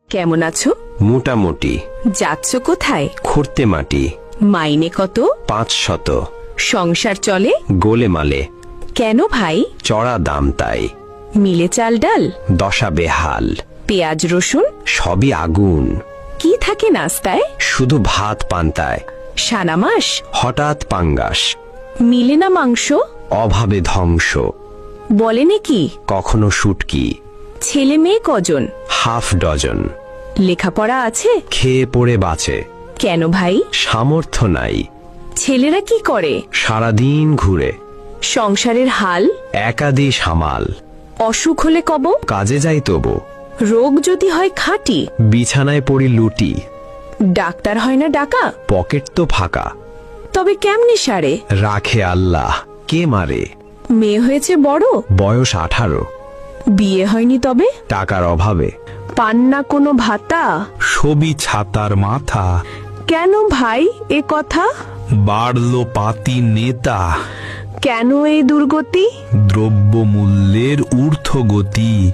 কেমন আছো? মোটামুটি। যাচ্ছ কোথায়? খুঁড়তে মাটি। মাইনে কত? 500। সংসার চলে? গোলেমালে। কেন ভাই? চড়া দাম তাই। মিলে চাল ডাল? দশা বেহাল। পেঁয়াজ রসুন? সবই আগুন। কি থাকে নাস্তায়? শুধু ভাত পান্তায়। সানা মাস? হঠাৎ পাঙ্গাস। মিলে না মাংস? অভাবে ধ্বংস। বলে নাকি? কখনো শুটকি। ছেলে মেয়ে কজন? Half dozen. লেখাপড়া আছে? খেয়ে পড়ে বাঁচে। কেন ভাই? সামর্থ্য নাই। ছেলেরা কি করে? সারাদিন ঘুরে। সংসারের হাল? একাদি সামাল। অসুখ হলে কব? কাজে যাই তবু। রোগ যদি হয় খাঁটি? বিছানায় পড়ি লুটি। ডাক্তার হয় না ডাকা? পকেট তো ফাঁকা। তবে কেমনে সারে? রাখে আল্লাহ, কে মারে? মেয়ে হয়েছে বড়? বয়স 18। বিয়ে হয়নি তবে? টাকার অভাবে। পান না কোনো ভাতা? ছবি ছাতার মাথা। কেন ভাই এ কথা? বাড়লো পাতি নেতা। কেন এই দুর্গতি? দ্রব্যমূল্যের ঊর্ধ্বগতি।